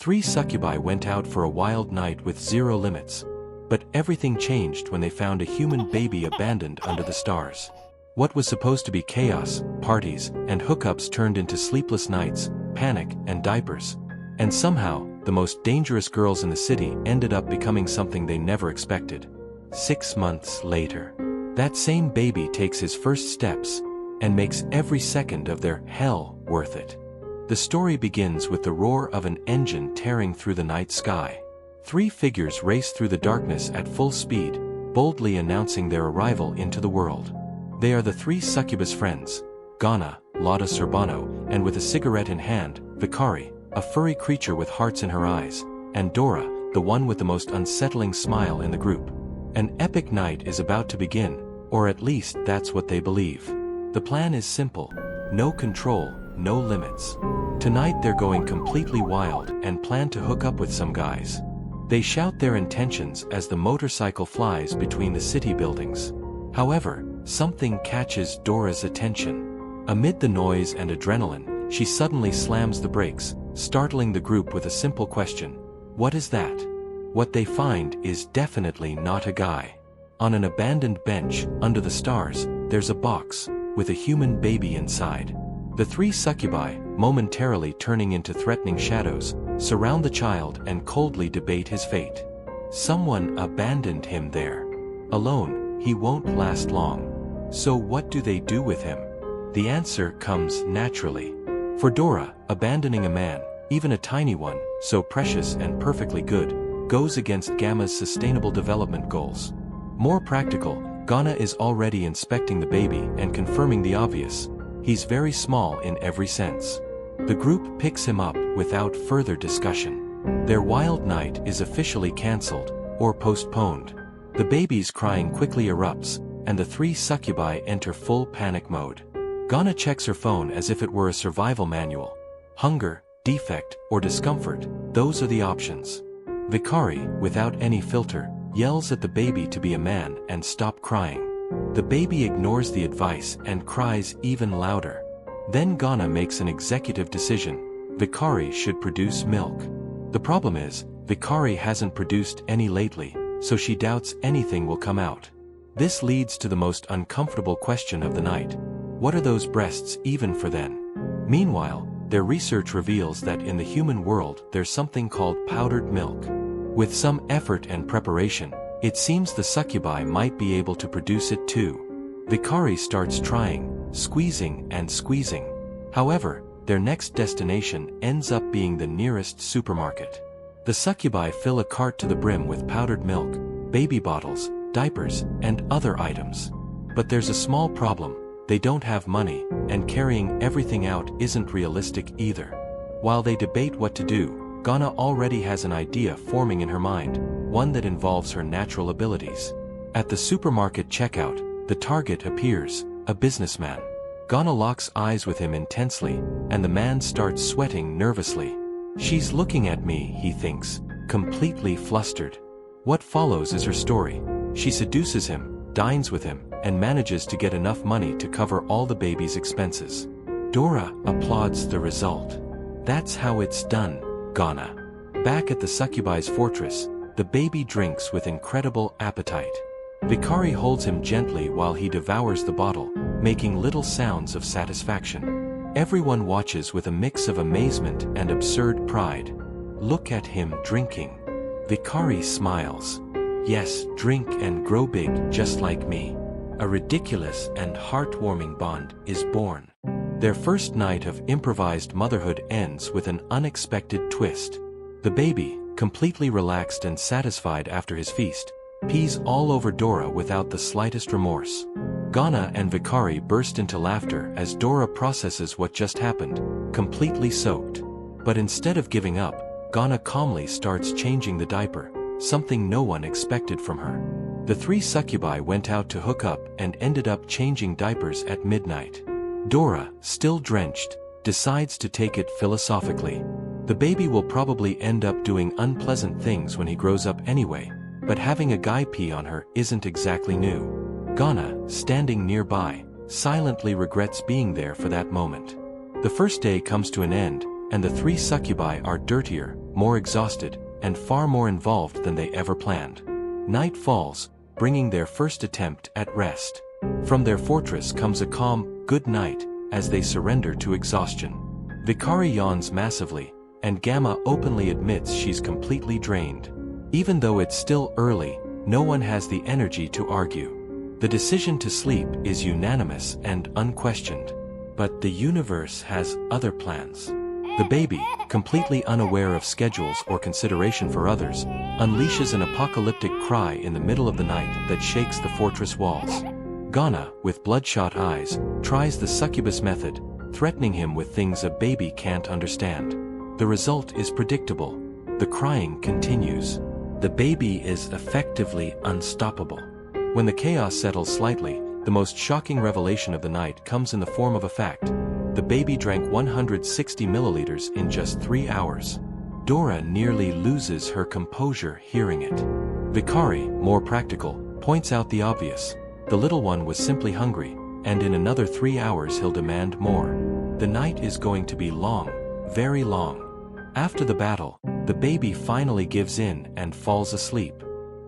three succubi went out for a wild night with zero limits. But everything changed when they found a human baby abandoned under the stars. What was supposed to be chaos, parties, and hookups turned into sleepless nights, panic, and diapers. And somehow, the most dangerous girls in the city ended up becoming something they never expected. 6 months later, that same baby takes his first steps and makes every second of their hell worth it. The story begins with the roar of an engine tearing through the night sky. 3 figures race through the darkness at full speed, boldly announcing their arrival into the world. They are the 3 succubus friends, Ghana, Lotta Surbano, and with a cigarette in hand, Vicari, a furry creature with hearts in her eyes, and Dora, the one with the most unsettling smile in the group. An epic night is about to begin, or at least that's what they believe. The plan is simple: no control, no limits. Tonight they're going completely wild and plan to hook up with some guys. They shout their intentions as the motorcycle flies between the city buildings. However, something catches Dora's attention. Amid the noise and adrenaline, she suddenly slams the brakes, startling the group with a simple question: "What is that?" What they find is definitely not a guy. On an abandoned bench, under the stars, there's a box, with a human baby inside. The 3 succubi, momentarily turning into threatening shadows, surround the child and coldly debate his fate. Someone abandoned him there. Alone, he won't last long. So what do they do with him? The answer comes naturally. For Dora, abandoning a man, even a tiny one, so precious and perfectly good, goes against Gamma's sustainable development goals. More practical, Ghana is already inspecting the baby and confirming the obvious: he's very small in every sense. The group picks him up without further discussion. Their wild night is officially cancelled, or postponed. The baby's crying quickly erupts, and the 3 succubi enter full panic mode. Ghana checks her phone as if it were a survival manual. Hunger, defect, or discomfort, those are the options. Vicari, without any filter, yells at the baby to be a man and stop crying. The baby ignores the advice and cries even louder. Then Ghana makes an executive decision: Vicari should produce milk. The problem is, Vicari hasn't produced any lately, so she doubts anything will come out. This leads to the most uncomfortable question of the night: what are those breasts even for then? Meanwhile, their research reveals that in the human world there's something called powdered milk. With some effort and preparation, it seems the succubi might be able to produce it too. Vicari starts trying, squeezing and squeezing. However, their next destination ends up being the nearest supermarket. The succubi fill a cart to the brim with powdered milk, baby bottles, diapers, and other items. But there's a small problem: they don't have money, and carrying everything out isn't realistic either. While they debate what to do, Ghana already has an idea forming in her mind, one that involves her natural abilities. At the supermarket checkout, the target appears, a businessman. Ghana locks eyes with him intensely, and the man starts sweating nervously. She's looking at me, he thinks, completely flustered. What follows is her story. She seduces him, dines with him, and manages to get enough money to cover all the baby's expenses. Dora applauds the result. That's how it's done, Ghana. Back at the succubi's fortress, the baby drinks with incredible appetite. Vicari holds him gently while he devours the bottle, making little sounds of satisfaction. Everyone watches with a mix of amazement and absurd pride. Look at him drinking. Vicari smiles. Yes, drink and grow big just like me. A ridiculous and heartwarming bond is born. Their first night of improvised motherhood ends with an unexpected twist. The baby, completely relaxed and satisfied after his feast, pees all over Dora without the slightest remorse. Ghana and Vicari burst into laughter as Dora processes what just happened, completely soaked. But instead of giving up, Ghana calmly starts changing the diaper, something no one expected from her. The 3 succubi went out to hook up and ended up changing diapers at midnight. Dora, still drenched, decides to take it philosophically. The baby will probably end up doing unpleasant things when he grows up anyway, but having a guy pee on her isn't exactly new. Ghana, standing nearby, silently regrets being there for that moment. The first day comes to an end, and the 3 succubi are dirtier, more exhausted, and far more involved than they ever planned. Night falls, bringing their first attempt at rest. From their fortress comes a calm, good night, as they surrender to exhaustion. Vikari yawns massively, and Gamma openly admits she's completely drained. Even though it's still early, no one has the energy to argue. The decision to sleep is unanimous and unquestioned. But the universe has other plans. The baby, completely unaware of schedules or consideration for others, unleashes an apocalyptic cry in the middle of the night that shakes the fortress walls. Ghana, with bloodshot eyes, tries the succubus method, threatening him with things a baby can't understand. The result is predictable. The crying continues. The baby is effectively unstoppable. When the chaos settles slightly, the most shocking revelation of the night comes in the form of a fact. The baby drank 160 milliliters in just 3 hours. Dora nearly loses her composure hearing it. Vikari, more practical, points out the obvious. The little one was simply hungry, and in another 3 hours he'll demand more. The night is going to be long, very long. After the battle, the baby finally gives in and falls asleep.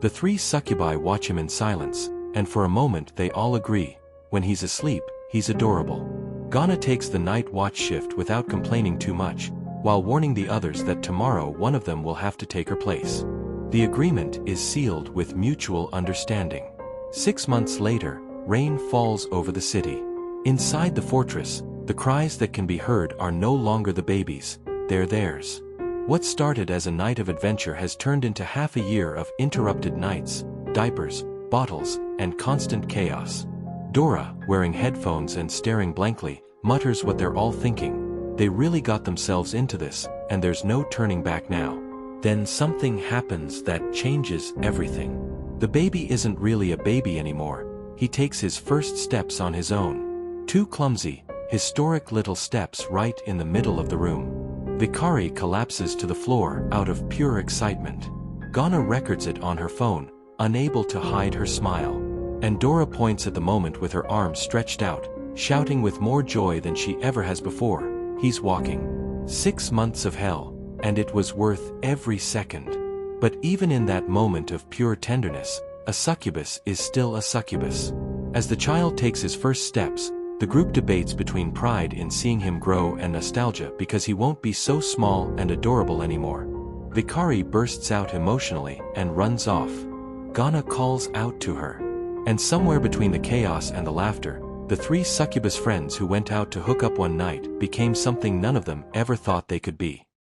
The 3 succubi watch him in silence, and for a moment they all agree, when he's asleep, he's adorable. Ghana takes the night watch shift without complaining too much, while warning the others that tomorrow one of them will have to take her place. The agreement is sealed with mutual understanding. 6 months later, rain falls over the city. Inside the fortress, the cries that can be heard are no longer the baby's, they're theirs. What started as a night of adventure has turned into half a year of interrupted nights, diapers, bottles, and constant chaos. Dora, wearing headphones and staring blankly, mutters what they're all thinking. They really got themselves into this, and there's no turning back now. Then something happens that changes everything. The baby isn't really a baby anymore. He takes his first steps on his own. 2 clumsy, historic little steps right in the middle of the room. Vikari collapses to the floor out of pure excitement. Ghana records it on her phone, unable to hide her smile. And Dora points at the moment with her arms stretched out, shouting with more joy than she ever has before, he's walking. 6 months of hell, and it was worth every second. But even in that moment of pure tenderness, a succubus is still a succubus. As the child takes his first steps, the group debates between pride in seeing him grow and nostalgia because he won't be so small and adorable anymore. Vikari bursts out emotionally and runs off. Ghana calls out to her. And somewhere between the chaos and the laughter, the 3 succubus friends who went out to hook up one night became something none of them ever thought they could be.